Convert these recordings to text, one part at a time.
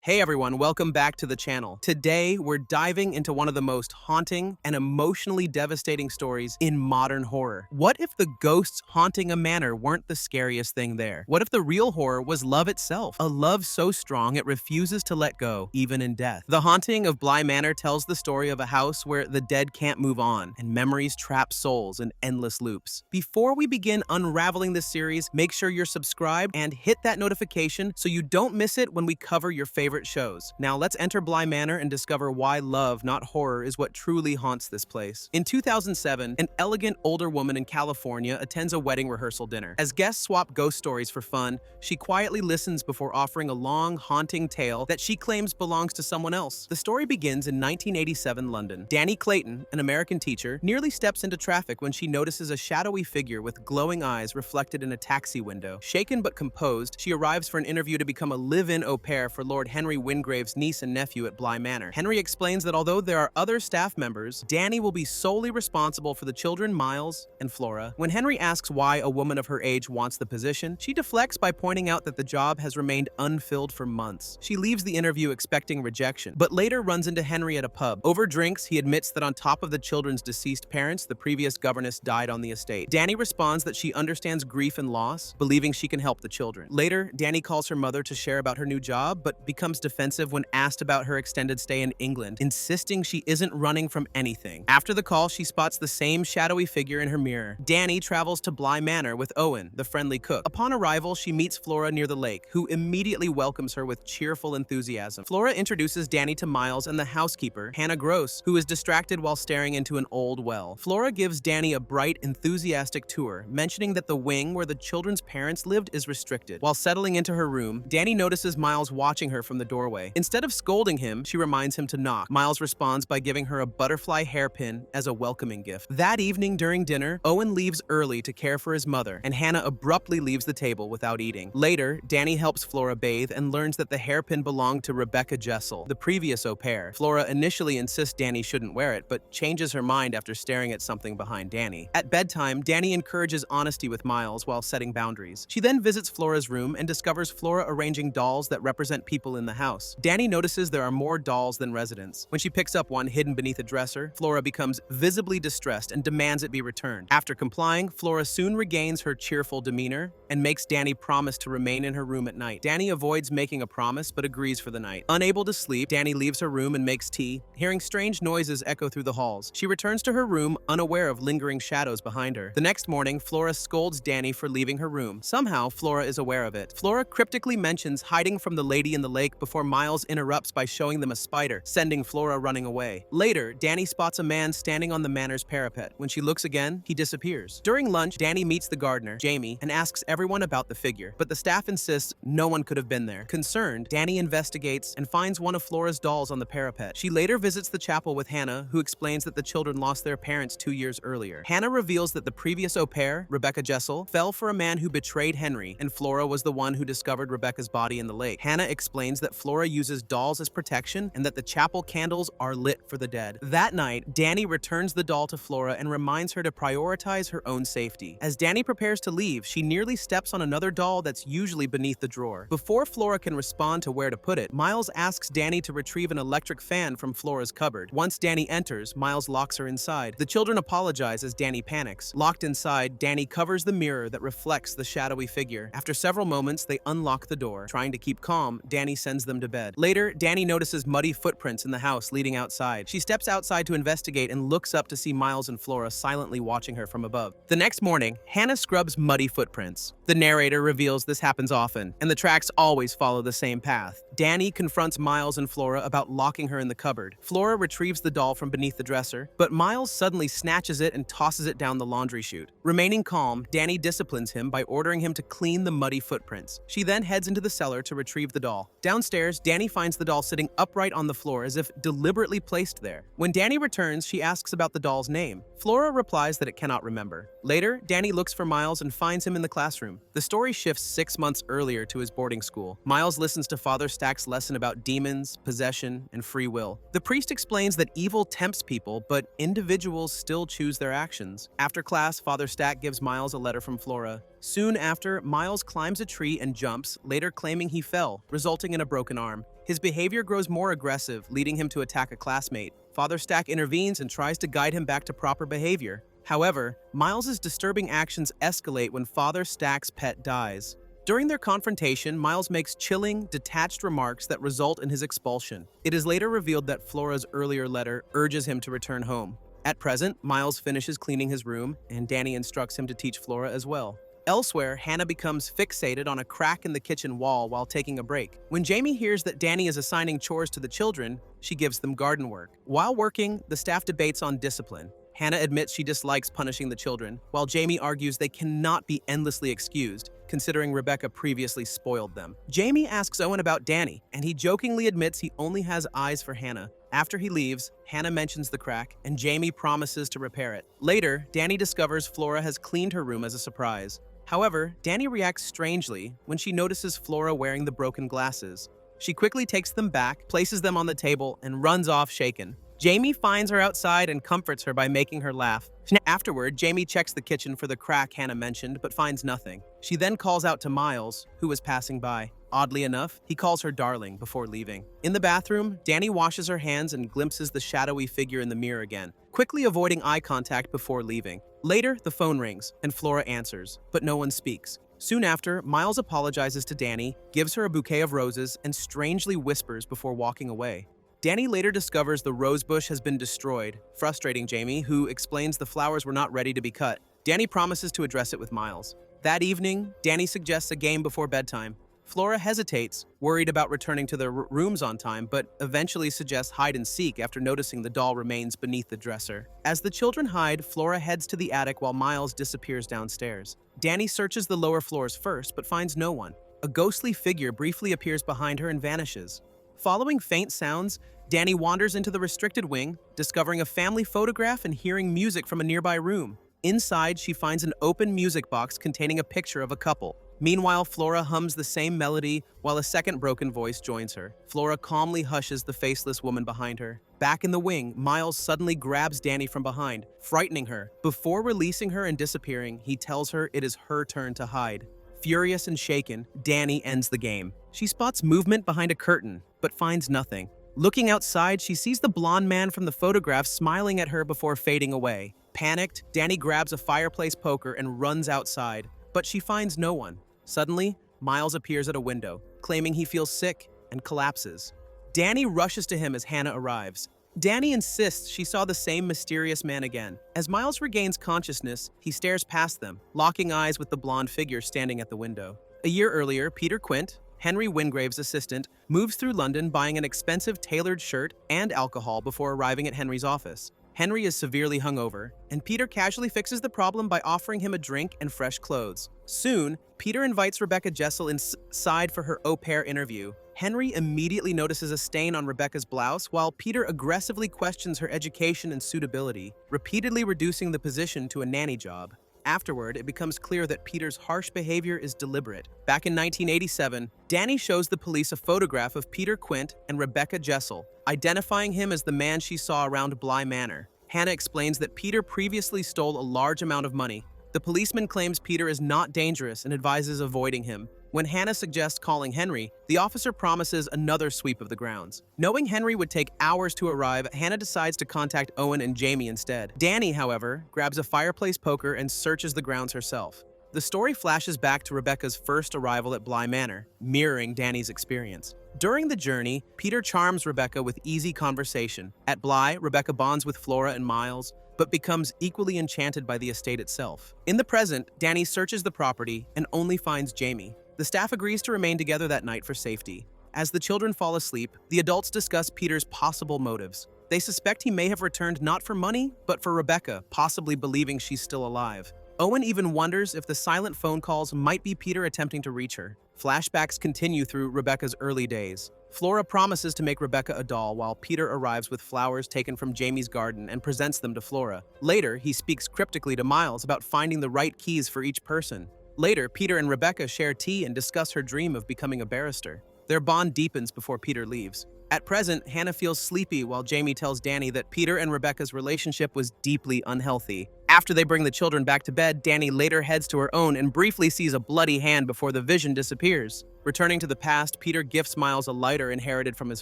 Hey everyone, welcome back to the channel. Today, we're diving into one of the most haunting and emotionally devastating stories in modern horror. What if the ghosts haunting a manor weren't the scariest thing there? What if the real horror was love itself? A love so strong it refuses to let go, even in death. The Haunting of Bly Manor tells the story of a house where the dead can't move on, and memories trap souls in endless loops. Before we begin unraveling this series, make sure you're subscribed and hit that notification so you don't miss it when we cover your favorite shows. Now let's enter Bly Manor and discover why love, not horror, is what truly haunts this place. In 2007, an elegant older woman in California attends a wedding rehearsal dinner. As guests swap ghost stories for fun, she quietly listens before offering a long, haunting tale that she claims belongs to someone else. The story begins in 1987 London. Dani Clayton, an American teacher, nearly steps into traffic when she notices a shadowy figure with glowing eyes reflected in a taxi window. Shaken but composed, she arrives for an interview to become a live-in au pair for Lord Henry Wingrave's niece and nephew at Bly Manor. Henry explains that although there are other staff members, Dani will be solely responsible for the children Miles and Flora. When Henry asks why a woman of her age wants the position, she deflects by pointing out that the job has remained unfilled for months. She leaves the interview expecting rejection, but later runs into Henry at a pub. Over drinks, he admits that on top of the children's deceased parents, the previous governess died on the estate. Dani responds that she understands grief and loss, believing she can help the children. Later, Dani calls her mother to share about her new job, but becomes defensive when asked about her extended stay in England, insisting she isn't running from anything. After the call, she spots the same shadowy figure in her mirror. Dani travels to Bly Manor with Owen, the friendly cook. Upon arrival, she meets Flora near the lake, who immediately welcomes her with cheerful enthusiasm. Flora introduces Dani to Miles and the housekeeper, Hannah Grose, who is distracted while staring into an old well. Flora gives Dani a bright, enthusiastic tour, mentioning that the wing where the children's parents lived is restricted. While settling into her room, Dani notices Miles watching her from the doorway. Instead of scolding him, she reminds him to knock. Miles responds by giving her a butterfly hairpin as a welcoming gift. That evening during dinner, Owen leaves early to care for his mother, and Hannah abruptly leaves the table without eating. Later, Dani helps Flora bathe and learns that the hairpin belonged to Rebecca Jessel, the previous au pair. Flora initially insists Dani shouldn't wear it, but changes her mind after staring at something behind Dani. At bedtime, Dani encourages honesty with Miles while setting boundaries. She then visits Flora's room and discovers Flora arranging dolls that represent people in the house. Dani notices there are more dolls than residents. When she picks up one hidden beneath a dresser, Flora becomes visibly distressed and demands it be returned. After complying, Flora soon regains her cheerful demeanor and makes Dani promise to remain in her room at night. Dani avoids making a promise but agrees for the night. Unable to sleep, Dani leaves her room and makes tea, hearing strange noises echo through the halls. She returns to her room, unaware of lingering shadows behind her. The next morning, Flora scolds Dani for leaving her room. Somehow, Flora is aware of it. Flora cryptically mentions hiding from the lady in the lake before Miles interrupts by showing them a spider, sending Flora running away. Later, Dani spots a man standing on the manor's parapet. When she looks again, he disappears. During lunch, Dani meets the gardener, Jamie, and asks everyone about the figure, but the staff insists no one could have been there. Concerned, Dani investigates and finds one of Flora's dolls on the parapet. She later visits the chapel with Hannah, who explains that the children lost their parents 2 years earlier. Hannah reveals that the previous au pair, Rebecca Jessel, fell for a man who betrayed Henry, and Flora was the one who discovered Rebecca's body in the lake. Hannah explains that Flora uses dolls as protection and that the chapel candles are lit for the dead. That night, Dani returns the doll to Flora and reminds her to prioritize her own safety. As Dani prepares to leave, she nearly steps on another doll that's usually beneath the drawer. Before Flora can respond to where to put it, Miles asks Dani to retrieve an electric fan from Flora's cupboard. Once Dani enters, Miles locks her inside. The children apologize as Dani panics. Locked inside, Dani covers the mirror that reflects the shadowy figure. After several moments, they unlock the door. Trying to keep calm, Dani sends them to bed. Later, Dani notices muddy footprints in the house leading outside. She steps outside to investigate and looks up to see Miles and Flora silently watching her from above. The next morning, Hannah scrubs muddy footprints. The narrator reveals this happens often, and the tracks always follow the same path. Dani confronts Miles and Flora about locking her in the cupboard. Flora retrieves the doll from beneath the dresser, but Miles suddenly snatches it and tosses it down the laundry chute. Remaining calm, Dani disciplines him by ordering him to clean the muddy footprints. She then heads into the cellar to retrieve the doll. Downstairs, Dani finds the doll sitting upright on the floor as if deliberately placed there. When Dani returns, she asks about the doll's name. Flora replies that it cannot remember. Later, Dani looks for Miles and finds him in the classroom. The story shifts 6 months earlier to his boarding school. Miles listens to Father Stack's lesson about demons, possession, and free will. The priest explains that evil tempts people, but individuals still choose their actions. After class, Father Stack gives Miles a letter from Flora. Soon after, Miles climbs a tree and jumps, later claiming he fell, resulting in a broken arm. His behavior grows more aggressive, leading him to attack a classmate. Father Stack intervenes and tries to guide him back to proper behavior. However, Miles's disturbing actions escalate when Father Stack's pet dies. During their confrontation, Miles makes chilling, detached remarks that result in his expulsion. It is later revealed that Flora's earlier letter urges him to return home. At present, Miles finishes cleaning his room, and Dani instructs him to teach Flora as well. Elsewhere, Hannah becomes fixated on a crack in the kitchen wall while taking a break. When Jamie hears that Dani is assigning chores to the children, she gives them garden work. While working, the staff debates on discipline. Hannah admits she dislikes punishing the children, while Jamie argues they cannot be endlessly excused, considering Rebecca previously spoiled them. Jamie asks Owen about Dani, and he jokingly admits he only has eyes for Hannah. After he leaves, Hannah mentions the crack, and Jamie promises to repair it. Later, Dani discovers Flora has cleaned her room as a surprise. However, Dani reacts strangely when she notices Flora wearing the broken glasses. She quickly takes them back, places them on the table, and runs off shaken. Jamie finds her outside and comforts her by making her laugh. Afterward, Jamie checks the kitchen for the crack Hannah mentioned, but finds nothing. She then calls out to Miles, who was passing by. Oddly enough, he calls her darling before leaving. In the bathroom, Dani washes her hands and glimpses the shadowy figure in the mirror again, quickly avoiding eye contact before leaving. Later, the phone rings, and Flora answers, but no one speaks. Soon after, Miles apologizes to Dani, gives her a bouquet of roses, and strangely whispers before walking away. Dani later discovers the rose bush has been destroyed, frustrating Jamie, who explains the flowers were not ready to be cut. Dani promises to address it with Miles. That evening, Dani suggests a game before bedtime. Flora hesitates, worried about returning to their rooms on time, but eventually suggests hide and seek after noticing the doll remains beneath the dresser. As the children hide, Flora heads to the attic while Miles disappears downstairs. Dani searches the lower floors first, but finds no one. A ghostly figure briefly appears behind her and vanishes. Following faint sounds, Dani wanders into the restricted wing, discovering a family photograph and hearing music from a nearby room. Inside, she finds an open music box containing a picture of a couple. Meanwhile, Flora hums the same melody while a second broken voice joins her. Flora calmly hushes the faceless woman behind her. Back in the wing, Miles suddenly grabs Dani from behind, frightening her. Before releasing her and disappearing, he tells her it is her turn to hide. Furious and shaken, Dani ends the game. She spots movement behind a curtain, but finds nothing. Looking outside, she sees the blonde man from the photograph smiling at her before fading away. Panicked, Dani grabs a fireplace poker and runs outside, but she finds no one. Suddenly, Miles appears at a window, claiming he feels sick and collapses. Dani rushes to him as Hannah arrives. Dani insists she saw the same mysterious man again. As Miles regains consciousness, he stares past them, locking eyes with the blonde figure standing at the window. A year earlier, Peter Quint, Henry Wingrave's assistant, moves through London buying an expensive tailored shirt and alcohol before arriving at Henry's office. Henry is severely hungover, and Peter casually fixes the problem by offering him a drink and fresh clothes. Soon, Peter invites Rebecca Jessel inside for her au pair interview. Henry immediately notices a stain on Rebecca's blouse, while Peter aggressively questions her education and suitability, repeatedly reducing the position to a nanny job. Afterward, it becomes clear that Peter's harsh behavior is deliberate. Back in 1987, Dani shows the police a photograph of Peter Quint and Rebecca Jessel, identifying him as the man she saw around Bly Manor. Hannah explains that Peter previously stole a large amount of money. The policeman claims Peter is not dangerous and advises avoiding him. When Hannah suggests calling Henry, the officer promises another sweep of the grounds. Knowing Henry would take hours to arrive, Hannah decides to contact Owen and Jamie instead. Dani, however, grabs a fireplace poker and searches the grounds herself. The story flashes back to Rebecca's first arrival at Bly Manor, mirroring Dani's experience. During the journey, Peter charms Rebecca with easy conversation. At Bly, Rebecca bonds with Flora and Miles, but becomes equally enchanted by the estate itself. In the present, Dani searches the property and only finds Jamie. The staff agrees to remain together that night for safety. As the children fall asleep, the adults discuss Peter's possible motives. They suspect he may have returned not for money, but for Rebecca, possibly believing she's still alive. Owen even wonders if the silent phone calls might be Peter attempting to reach her. Flashbacks continue through Rebecca's early days. Flora promises to make Rebecca a doll while Peter arrives with flowers taken from Jamie's garden and presents them to Flora. Later, he speaks cryptically to Miles about finding the right keys for each person. Later, Peter and Rebecca share tea and discuss her dream of becoming a barrister. Their bond deepens before Peter leaves. At present, Hannah feels sleepy while Jamie tells Dani that Peter and Rebecca's relationship was deeply unhealthy. After they bring the children back to bed, Dani later heads to her own and briefly sees a bloody hand before the vision disappears. Returning to the past, Peter gifts Miles a lighter inherited from his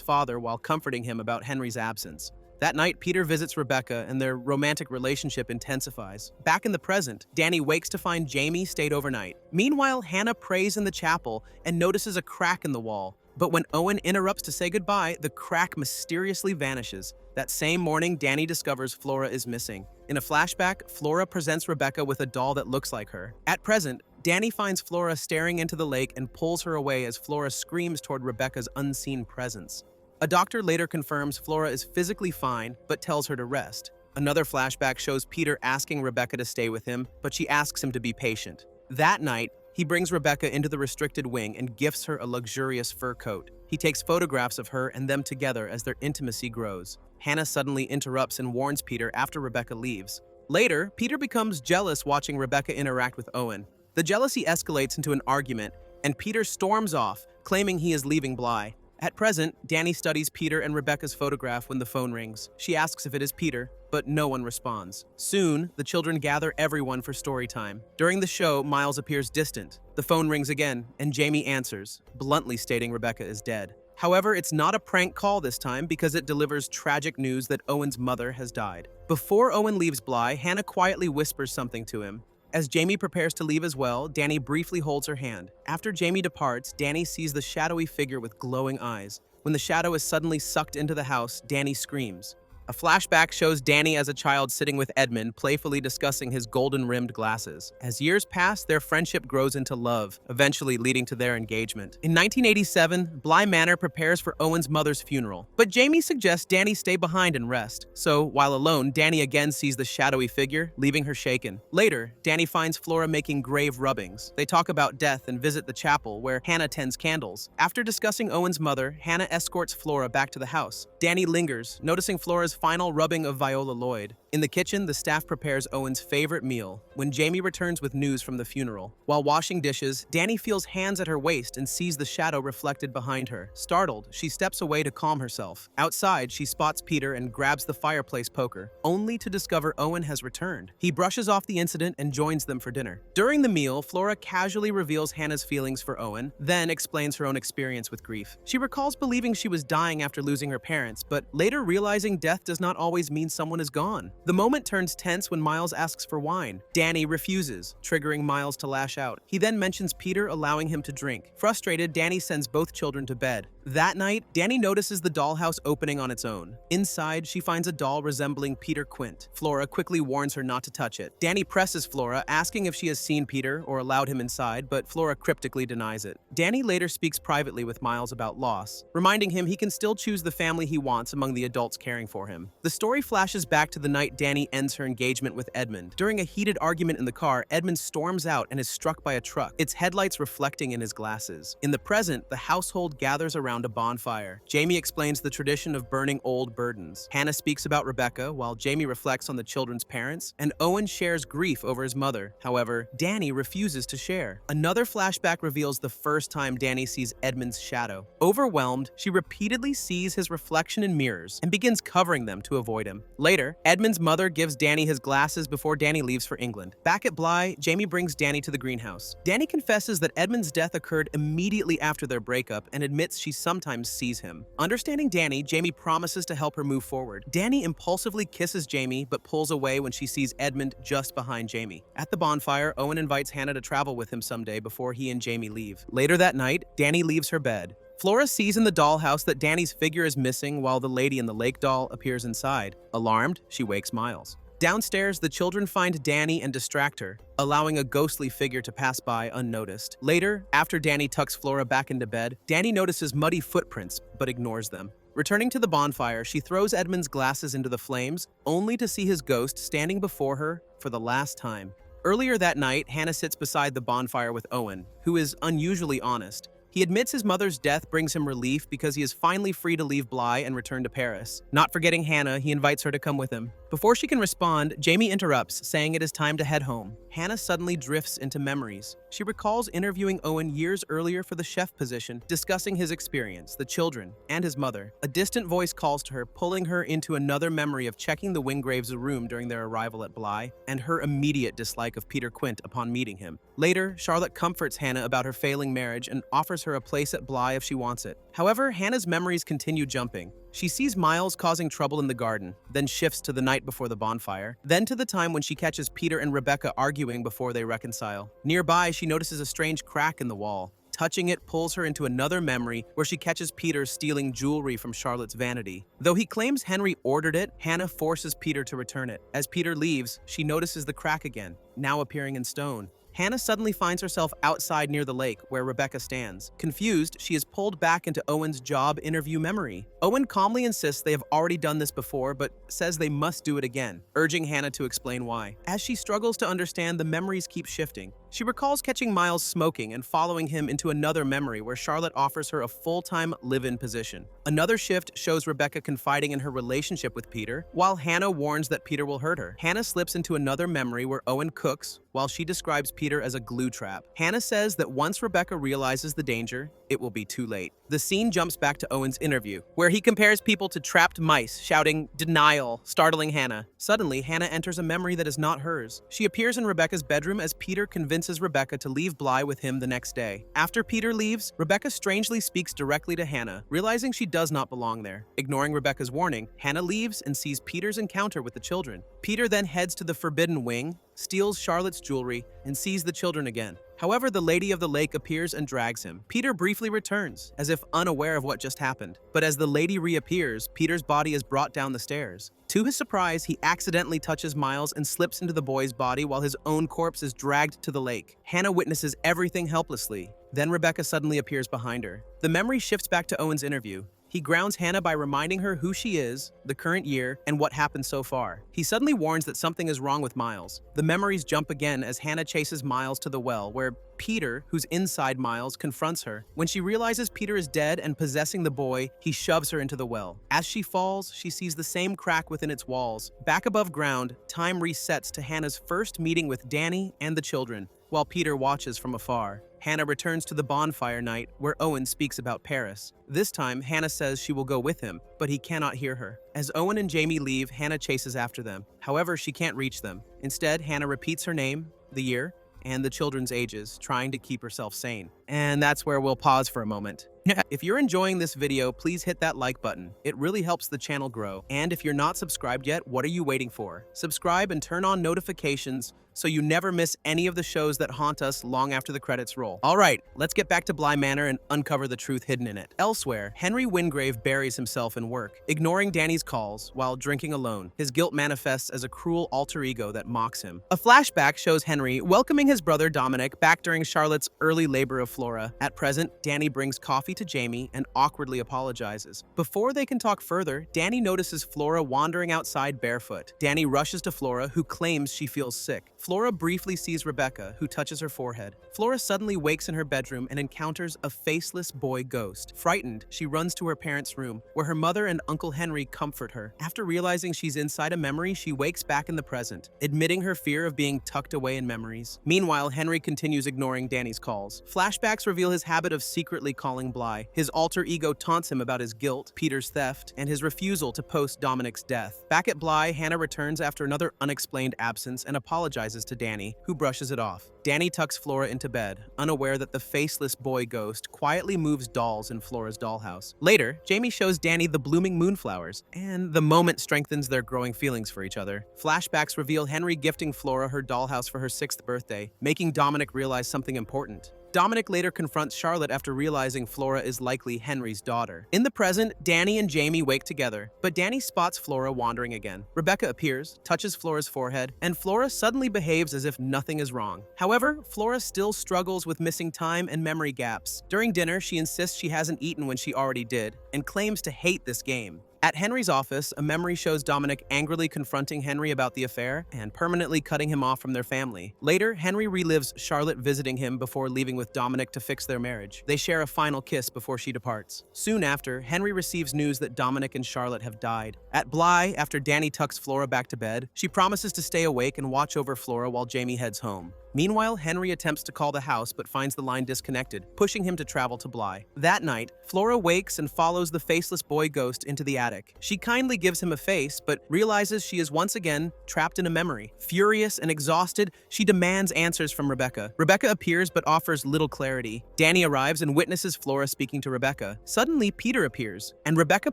father while comforting him about Henry's absence. That night, Peter visits Rebecca and their romantic relationship intensifies. Back in the present, Dani wakes to find Jamie stayed overnight. Meanwhile, Hannah prays in the chapel and notices a crack in the wall. But when Owen interrupts to say goodbye, the crack mysteriously vanishes. That same morning, Dani discovers Flora is missing. In a flashback, Flora presents Rebecca with a doll that looks like her. At present, Dani finds Flora staring into the lake and pulls her away as Flora screams toward Rebecca's unseen presence. A doctor later confirms Flora is physically fine, but tells her to rest. Another flashback shows Peter asking Rebecca to stay with him, but she asks him to be patient. That night, he brings Rebecca into the restricted wing and gifts her a luxurious fur coat. He takes photographs of her and them together as their intimacy grows. Hannah suddenly interrupts and warns Peter after Rebecca leaves. Later, Peter becomes jealous watching Rebecca interact with Owen. The jealousy escalates into an argument, and Peter storms off, claiming he is leaving Bly. At present, Dani studies Peter and Rebecca's photograph when the phone rings. She asks if it is Peter, but no one responds. Soon, the children gather everyone for story time. During the show, Miles appears distant. The phone rings again, and Jamie answers, bluntly stating Rebecca is dead. However, it's not a prank call this time because it delivers tragic news that Owen's mother has died. Before Owen leaves Bly, Hannah quietly whispers something to him. As Jamie prepares to leave as well, Dani briefly holds her hand. After Jamie departs, Dani sees the shadowy figure with glowing eyes. When the shadow is suddenly sucked into the house, Dani screams. A flashback shows Dani as a child sitting with Edmund, playfully discussing his golden-rimmed glasses. As years pass, their friendship grows into love, eventually leading to their engagement. In 1987, Bly Manor prepares for Owen's mother's funeral, but Jamie suggests Dani stay behind and rest. So, while alone, Dani again sees the shadowy figure, leaving her shaken. Later, Dani finds Flora making grave rubbings. They talk about death and visit the chapel, where Hannah tends candles. After discussing Owen's mother, Hannah escorts Flora back to the house. Dani lingers, noticing Flora's final rubbing of Viola Lloyd. In the kitchen, the staff prepares Owen's favorite meal when Jamie returns with news from the funeral. While washing dishes, Dani feels hands at her waist and sees the shadow reflected behind her. Startled, she steps away to calm herself. Outside, she spots Peter and grabs the fireplace poker, only to discover Owen has returned. He brushes off the incident and joins them for dinner. During the meal, Flora casually reveals Hannah's feelings for Owen, then explains her own experience with grief. She recalls believing she was dying after losing her parents, but later realizing death does not always mean someone is gone. The moment turns tense when Miles asks for wine. Dani refuses, triggering Miles to lash out. He then mentions Peter allowing him to drink. Frustrated, Dani sends both children to bed. That night, Dani notices the dollhouse opening on its own. Inside, she finds a doll resembling Peter Quint. Flora quickly warns her not to touch it. Dani presses Flora, asking if she has seen Peter or allowed him inside, but Flora cryptically denies it. Dani later speaks privately with Miles about loss, reminding him he can still choose the family he wants among the adults caring for him. The story flashes back to the night Dani ends her engagement with Edmund. During a heated argument in the car, Edmund storms out and is struck by a truck, its headlights reflecting in his glasses. In the present, the household gathers around a bonfire. Jamie explains the tradition of burning old burdens. Hannah speaks about Rebecca, while Jamie reflects on the children's parents, and Owen shares grief over his mother. However, Dani refuses to share. Another flashback reveals the first time Dani sees Edmund's shadow. Overwhelmed, she repeatedly sees his reflection in mirrors and begins covering them to avoid him. Later, Edmund's mother gives Dani his glasses before Dani leaves for England. Back at Bly, Jamie brings Dani to the greenhouse. Dani confesses that Edmund's death occurred immediately after their breakup and admits she sometimes sees him. Understanding Dani, Jamie promises to help her move forward. Dani impulsively kisses Jamie but pulls away when she sees Edmund just behind Jamie. At the bonfire, Owen invites Hannah to travel with him someday before he and Jamie leave. Later that night, Dani leaves her bed. Flora sees in the dollhouse that Dani's figure is missing while the lady in the lake doll appears inside. Alarmed, she wakes Miles. Downstairs, the children find Dani and distract her, allowing a ghostly figure to pass by unnoticed. Later, after Dani tucks Flora back into bed, Dani notices muddy footprints but ignores them. Returning to the bonfire, she throws Edmund's glasses into the flames, only to see his ghost standing before her for the last time. Earlier that night, Hannah sits beside the bonfire with Owen, who is unusually honest. He admits his mother's death brings him relief because he is finally free to leave Bly and return to Paris. Not forgetting Hannah, he invites her to come with him. Before she can respond, Jamie interrupts, saying it is time to head home. Hannah suddenly drifts into memories. She recalls interviewing Owen years earlier for the chef position, discussing his experience, the children, and his mother. A distant voice calls to her, pulling her into another memory of checking the Wingraves' room during their arrival at Bly, and her immediate dislike of Peter Quint upon meeting him. Later, Charlotte comforts Hannah about her failing marriage and offers her a place at Bly if she wants it. However, Hannah's memories continue jumping. She sees Miles causing trouble in the garden, then shifts to the night before the bonfire, then to the time when she catches Peter and Rebecca arguing before they reconcile. Nearby, she notices a strange crack in the wall. Touching it pulls her into another memory where she catches Peter stealing jewelry from Charlotte's vanity. Though he claims Henry ordered it, Hannah forces Peter to return it. As Peter leaves, she notices the crack again, now appearing in stone. Hannah suddenly finds herself outside near the lake where Rebecca stands. Confused, she is pulled back into Owen's job interview memory. Owen calmly insists they have already done this before, but says they must do it again, urging Hannah to explain why. As she struggles to understand, the memories keep shifting. She recalls catching Miles smoking and following him into another memory where Charlotte offers her a full-time live-in position. Another shift shows Rebecca confiding in her relationship with Peter, while Hannah warns that Peter will hurt her. Hannah slips into another memory where Owen cooks, while she describes Peter as a glue trap. Hannah says that once Rebecca realizes the danger, it will be too late. The scene jumps back to Owen's interview, where he compares people to trapped mice, shouting, "Denial," startling Hannah. Suddenly, Hannah enters a memory that is not hers. She appears in Rebecca's bedroom as Peter convinces Rebecca to leave Bly with him the next day. After Peter leaves, Rebecca strangely speaks directly to Hannah, realizing she does not belong there. Ignoring Rebecca's warning, Hannah leaves and sees Peter's encounter with the children. Peter then heads to the Forbidden Wing, steals Charlotte's jewelry, and sees the children again. However, the Lady of the Lake appears and drags him. Peter briefly returns, as if unaware of what just happened. But as the lady reappears, Peter's body is brought down the stairs. To his surprise, he accidentally touches Miles and slips into the boy's body while his own corpse is dragged to the lake. Hannah witnesses everything helplessly. Then Rebecca suddenly appears behind her. The memory shifts back to Owen's interview. He grounds Hannah by reminding her who she is, the current year, and what happened so far. He suddenly warns that something is wrong with Miles. The memories jump again as Hannah chases Miles to the well, where Peter, who's inside Miles, confronts her. When she realizes Peter is dead and possessing the boy, he shoves her into the well. As she falls, she sees the same crack within its walls. Back above ground, time resets to Hannah's first meeting with Dani and the children, while Peter watches from afar. Hannah returns to the bonfire night where Owen speaks about Paris. This time, Hannah says she will go with him, but he cannot hear her. As Owen and Jamie leave, Hannah chases after them. However, she can't reach them. Instead, Hannah repeats her name, the year, and the children's ages, trying to keep herself sane. And that's where we'll pause for a moment. If you're enjoying this video, please hit that like button. It really helps the channel grow. And if you're not subscribed yet, what are you waiting for? Subscribe and turn on notifications so you never miss any of the shows that haunt us long after the credits roll. All right, let's get back to Bly Manor and uncover the truth hidden in it. Elsewhere, Henry Wingrave buries himself in work, ignoring Dani's calls while drinking alone. His guilt manifests as a cruel alter ego that mocks him. A flashback shows Henry welcoming his brother Dominic back during Charlotte's early labor of Flora. At present, Dani brings coffee to Jamie and awkwardly apologizes. Before they can talk further, Dani notices Flora wandering outside barefoot. Dani rushes to Flora, who claims she feels sick. Flora briefly sees Rebecca, who touches her forehead. Flora suddenly wakes in her bedroom and encounters a faceless boy ghost. Frightened, she runs to her parents' room, where her mother and Uncle Henry comfort her. After realizing she's inside a memory, she wakes back in the present, admitting her fear of being tucked away in memories. Meanwhile, Henry continues ignoring Dani's calls. Flashbacks reveal his habit of secretly calling Bly. His alter ego taunts him about his guilt, Peter's theft, and his refusal to post Dominic's death. Back at Bly, Hannah returns after another unexplained absence and apologizes to Dani, who brushes it off. Dani tucks Flora into bed, unaware that the faceless boy ghost quietly moves dolls in Flora's dollhouse. Later, Jamie shows Dani the blooming moonflowers, and the moment strengthens their growing feelings for each other. Flashbacks reveal Henry gifting Flora her dollhouse for her 6th birthday, making Dominic realize something important. Dominic later confronts Charlotte after realizing Flora is likely Henry's daughter. In the present, Dani and Jamie wake together, but Dani spots Flora wandering again. Rebecca appears, touches Flora's forehead, and Flora suddenly behaves as if nothing is wrong. However, Flora still struggles with missing time and memory gaps. During dinner, she insists she hasn't eaten when she already did, and claims to hate this game. At Henry's office, a memory shows Dominic angrily confronting Henry about the affair and permanently cutting him off from their family. Later, Henry relives Charlotte visiting him before leaving with Dominic to fix their marriage. They share a final kiss before she departs. Soon after, Henry receives news that Dominic and Charlotte have died. At Bly, after Dani tucks Flora back to bed, she promises to stay awake and watch over Flora while Jamie heads home. Meanwhile, Henry attempts to call the house but finds the line disconnected, pushing him to travel to Bly. That night, Flora wakes and follows the faceless boy ghost into the attic. She kindly gives him a face, but realizes she is once again trapped in a memory. Furious and exhausted, she demands answers from Rebecca. Rebecca appears but offers little clarity. Dani arrives and witnesses Flora speaking to Rebecca. Suddenly, Peter appears, and Rebecca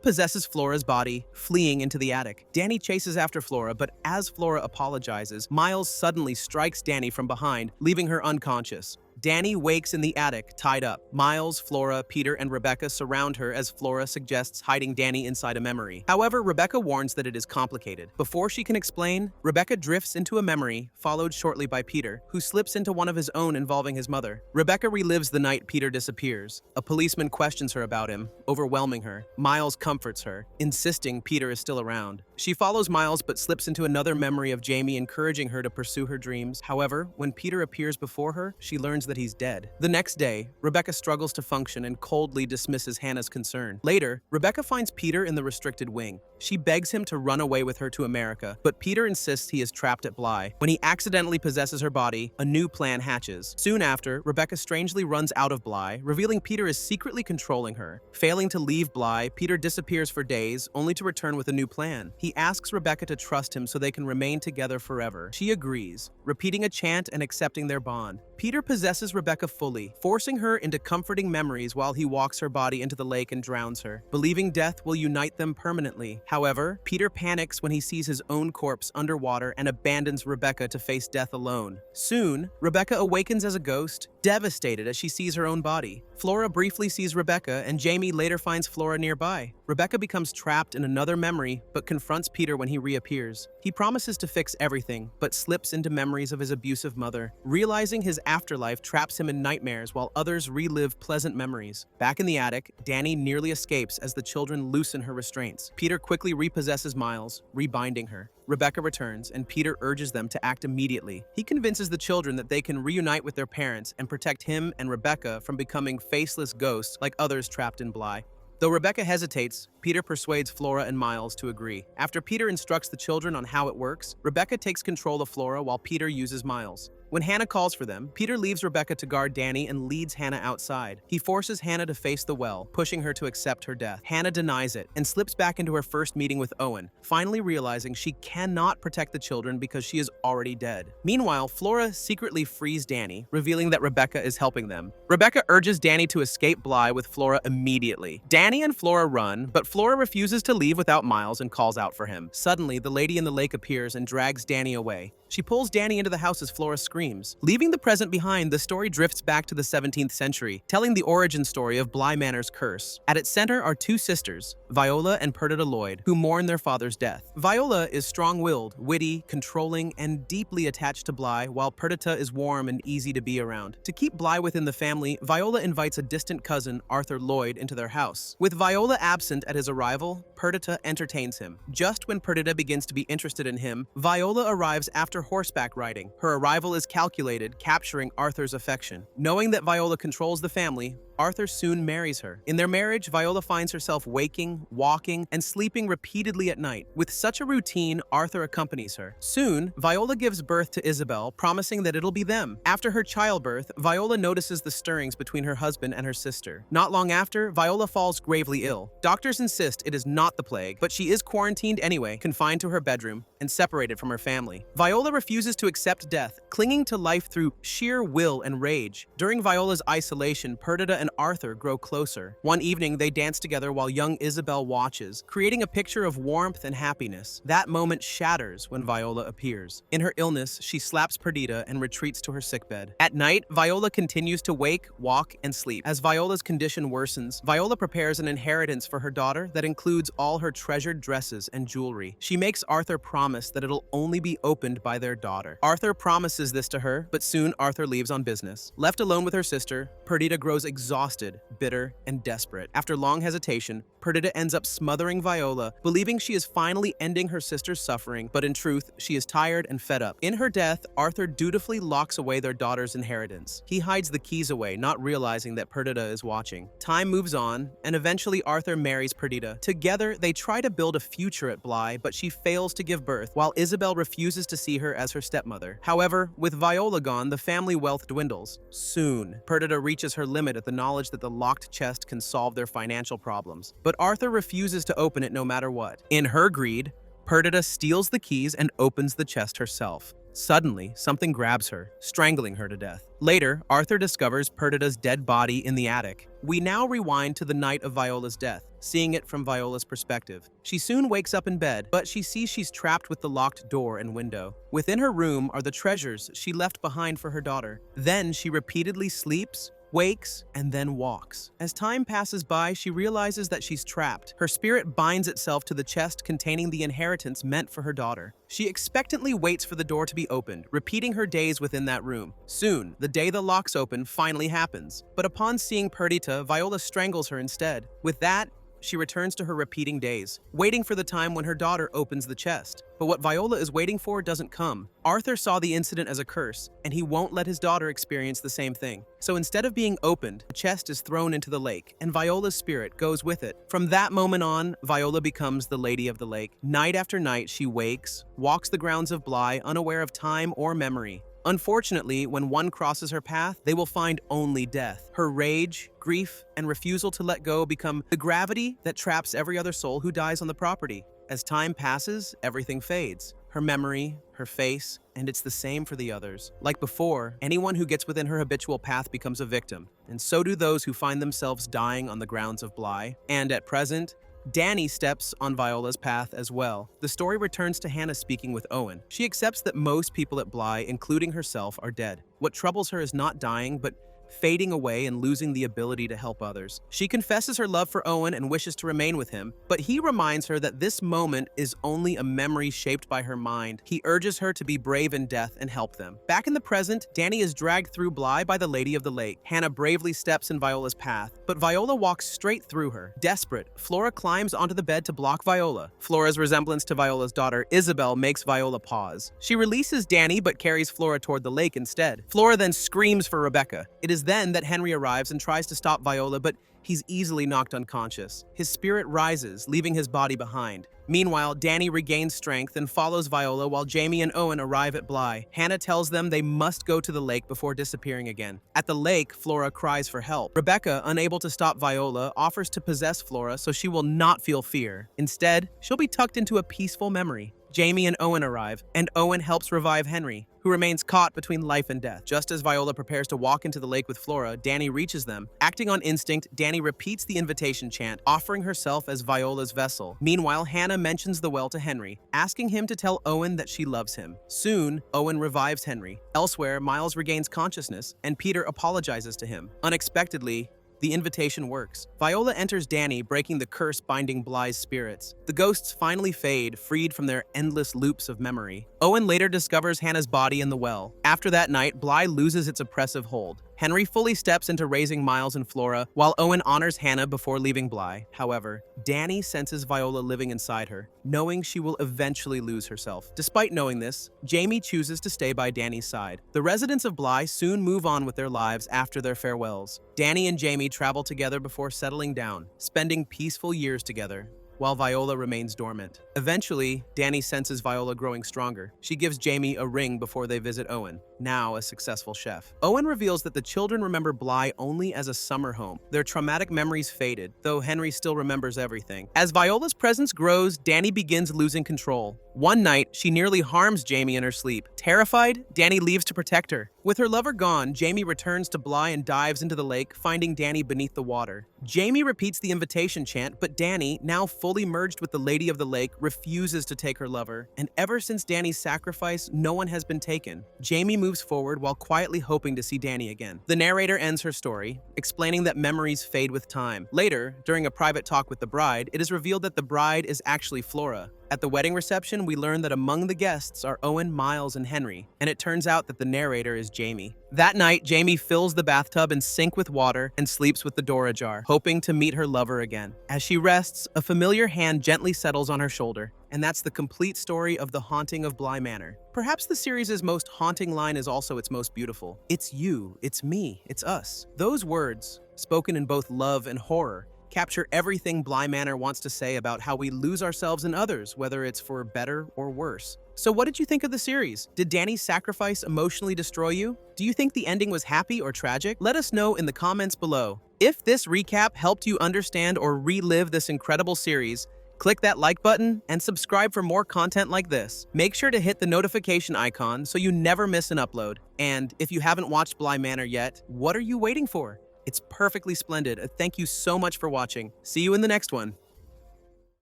possesses Flora's body, fleeing into the attic. Dani chases after Flora, but as Flora apologizes, Miles suddenly strikes Dani from behind, leaving her unconscious. Dani wakes in the attic, tied up. Miles, Flora, Peter, and Rebecca surround her as Flora suggests hiding Dani inside a memory. However, Rebecca warns that it is complicated. Before she can explain, Rebecca drifts into a memory, followed shortly by Peter, who slips into one of his own involving his mother. Rebecca relives the night Peter disappears. A policeman questions her about him, overwhelming her. Miles comforts her, insisting Peter is still around. She follows Miles but slips into another memory of Jamie, encouraging her to pursue her dreams. However, when Peter appears before her, she learns that he's dead. The next day, Rebecca struggles to function and coldly dismisses Hannah's concern. Later, Rebecca finds Peter in the restricted wing. She begs him to run away with her to America, but Peter insists he is trapped at Bly. When he accidentally possesses her body, a new plan hatches. Soon after, Rebecca strangely runs out of Bly, revealing Peter is secretly controlling her. Failing to leave Bly, Peter disappears for days, only to return with a new plan. He asks Rebecca to trust him so they can remain together forever. She agrees, repeating a chant and accepting their bond. Peter possesses Rebecca fully, forcing her into comforting memories while he walks her body into the lake and drowns her, believing death will unite them permanently. However, Peter panics when he sees his own corpse underwater and abandons Rebecca to face death alone. Soon, Rebecca awakens as a ghost, devastated as she sees her own body. Flora briefly sees Rebecca, and Jamie later finds Flora nearby. Rebecca becomes trapped in another memory, but confronts Peter when he reappears. He promises to fix everything, but slips into memories of his abusive mother. Realizing his afterlife traps him in nightmares while others relive pleasant memories. Back in the attic, Dani nearly escapes as the children loosen her restraints. Peter quickly repossesses Miles, rebinding her. Rebecca returns, and Peter urges them to act immediately. He convinces the children that they can reunite with their parents and protect him and Rebecca from becoming faceless ghosts like others trapped in Bly. Though Rebecca hesitates, Peter persuades Flora and Miles to agree. After Peter instructs the children on how it works, Rebecca takes control of Flora while Peter uses Miles. When Hannah calls for them, Peter leaves Rebecca to guard Dani and leads Hannah outside. He forces Hannah to face the well, pushing her to accept her death. Hannah denies it and slips back into her first meeting with Owen, finally realizing she cannot protect the children because she is already dead. Meanwhile, Flora secretly frees Dani, revealing that Rebecca is helping them. Rebecca urges Dani to escape Bly with Flora immediately. Dani and Flora run, but Flora refuses to leave without Miles and calls out for him. Suddenly, the lady in the lake appears and drags Dani away. She pulls Dani into the house as Flora screams. Leaving the present behind, the story drifts back to the 17th century, telling the origin story of Bly Manor's curse. At its center are two sisters, Viola and Perdita Lloyd, who mourn their father's death. Viola is strong-willed, witty, controlling, and deeply attached to Bly, while Perdita is warm and easy to be around. To keep Bly within the family, Viola invites a distant cousin, Arthur Lloyd, into their house. With Viola absent at his arrival, Perdita entertains him. Just when Perdita begins to be interested in him, Viola arrives after horseback riding. Her arrival is calculated, capturing Arthur's affection. Knowing that Viola controls the family, Arthur soon marries her. In their marriage, Viola finds herself waking, walking, and sleeping repeatedly at night. With such a routine, Arthur accompanies her. Soon, Viola gives birth to Isabel, promising that it'll be them. After her childbirth, Viola notices the stirrings between her husband and her sister. Not long after, Viola falls gravely ill. Doctors insist it is not the plague, but she is quarantined anyway, confined to her bedroom, and separated from her family. Viola refuses to accept death, clinging to life through sheer will and rage. During Viola's isolation, Perdita and Arthur grow closer. One evening, they dance together while young Isabel watches, creating a picture of warmth and happiness. That moment shatters when Viola appears. In her illness, she slaps Perdita and retreats to her sickbed. At night, Viola continues to wake, walk, and sleep. As Viola's condition worsens, Viola prepares an inheritance for her daughter that includes all her treasured dresses and jewelry. She makes Arthur promise that it'll only be opened by their daughter. Arthur promises this to her, but soon Arthur leaves on business. Left alone with her sister, Perdita grows exhausted exhausted, bitter, and desperate. After long hesitation, Perdita ends up smothering Viola, believing she is finally ending her sister's suffering, but in truth, she is tired and fed up. In her death, Arthur dutifully locks away their daughter's inheritance. He hides the keys away, not realizing that Perdita is watching. Time moves on, and eventually Arthur marries Perdita. Together, they try to build a future at Bly, but she fails to give birth, while Isabel refuses to see her as her stepmother. However, with Viola gone, the family wealth dwindles. Soon, Perdita reaches her limit at the knowledge that the locked chest can solve their financial problems. But Arthur refuses to open it no matter what. In her greed, Perdita steals the keys and opens the chest herself. Suddenly, something grabs her, strangling her to death. Later, Arthur discovers Perdita's dead body in the attic. We now rewind to the night of Viola's death, seeing it from Viola's perspective. She soon wakes up in bed, but she sees she's trapped with the locked door and window. Within her room are the treasures she left behind for her daughter. Then she repeatedly sleeps, wakes, and then walks. As time passes by, she realizes that she's trapped. Her spirit binds itself to the chest containing the inheritance meant for her daughter. She expectantly waits for the door to be opened, repeating her days within that room. Soon, the day the locks open finally happens. But upon seeing Perdita, Viola strangles her instead. With that, she returns to her repeating days, waiting for the time when her daughter opens the chest. But what Viola is waiting for doesn't come. Arthur saw the incident as a curse, and he won't let his daughter experience the same thing. So instead of being opened, the chest is thrown into the lake, and Viola's spirit goes with it. From that moment on, Viola becomes the Lady of the Lake. Night after night, she wakes, walks the grounds of Bly, unaware of time or memory. Unfortunately, when one crosses her path, they will find only death. Her rage, grief, and refusal to let go become the gravity that traps every other soul who dies on the property. As time passes, everything fades. Her memory, her face, and it's the same for the others. Like before, anyone who gets within her habitual path becomes a victim, and so do those who find themselves dying on the grounds of Bly. And at present, Dani steps on Viola's path as well. The story returns to Hannah speaking with Owen. She accepts that most people at Bly, including herself, are dead. What troubles her is not dying, but fading away and losing the ability to help others. She confesses her love for Owen and wishes to remain with him, but he reminds her that this moment is only a memory shaped by her mind. He urges her to be brave in death and help them. Back in the present, Dani is dragged through Bly by the Lady of the Lake. Hannah bravely steps in Viola's path, but Viola walks straight through her. Desperate, Flora climbs onto the bed to block Viola. Flora's resemblance to Viola's daughter, Isabel, makes Viola pause. She releases Dani but carries Flora toward the lake instead. Flora then screams for Rebecca. It is then that Henry arrives and tries to stop Viola, but he's easily knocked unconscious. His spirit rises, leaving his body behind. Meanwhile, Dani regains strength and follows Viola while Jamie and Owen arrive at Bly. Hannah tells them they must go to the lake before disappearing again. At the lake, Flora cries for help. Rebecca, unable to stop Viola, offers to possess Flora so she will not feel fear. Instead, she'll be tucked into a peaceful memory. Jamie and Owen arrive, and Owen helps revive Henry, who remains caught between life and death. Just as Viola prepares to walk into the lake with Flora, Dani reaches them. Acting on instinct, Dani repeats the invitation chant, offering herself as Viola's vessel. Meanwhile, Hannah mentions the well to Henry, asking him to tell Owen that she loves him. Soon, Owen revives Henry. Elsewhere, Miles regains consciousness, and Peter apologizes to him. Unexpectedly, the invitation works. Viola enters Dani, breaking the curse binding Bly's spirits. The ghosts finally fade, freed from their endless loops of memory. Owen later discovers Hannah's body in the well. After that night, Bly loses its oppressive hold. Henry fully steps into raising Miles and Flora, while Owen honors Hannah before leaving Bly. However, Dani senses Viola living inside her, knowing she will eventually lose herself. Despite knowing this, Jamie chooses to stay by Dani's side. The residents of Bly soon move on with their lives after their farewells. Dani and Jamie travel together before settling down, spending peaceful years together, while Viola remains dormant. Eventually, Dani senses Viola growing stronger. She gives Jamie a ring before they visit Owen, now a successful chef. Owen reveals that the children remember Bly only as a summer home. Their traumatic memories faded, though Henry still remembers everything. As Viola's presence grows, Dani begins losing control. One night, she nearly harms Jamie in her sleep. Terrified, Dani leaves to protect her. With her lover gone, Jamie returns to Bly and dives into the lake, finding Dani beneath the water. Jamie repeats the invitation chant, but Dani, now fully merged with the Lady of the Lake, refuses to take her lover. And ever since Dani's sacrifice, no one has been taken. Jamie moves forward while quietly hoping to see Dani again. The narrator ends her story, explaining that memories fade with time. Later, during a private talk with the bride, it is revealed that the bride is actually Flora. At the wedding reception, we learn that among the guests are Owen, Miles, and Henry, and it turns out that the narrator is Jamie. That night, Jamie fills the bathtub in sink with water and sleeps with the door ajar, hoping to meet her lover again. As she rests, a familiar hand gently settles on her shoulder, and that's the complete story of the Haunting of Bly Manor. Perhaps the series' most haunting line is also its most beautiful. It's you, it's me, it's us. Those words, spoken in both love and horror, capture everything Bly Manor wants to say about how we lose ourselves in others, whether it's for better or worse. So what did you think of the series? Did Dani's sacrifice emotionally destroy you? Do you think the ending was happy or tragic? Let us know in the comments below. If this recap helped you understand or relive this incredible series, click that like button and subscribe for more content like this. Make sure to hit the notification icon so you never miss an upload. And if you haven't watched Bly Manor yet, what are you waiting for? It's perfectly splendid. Thank you so much for watching. See you in the next one.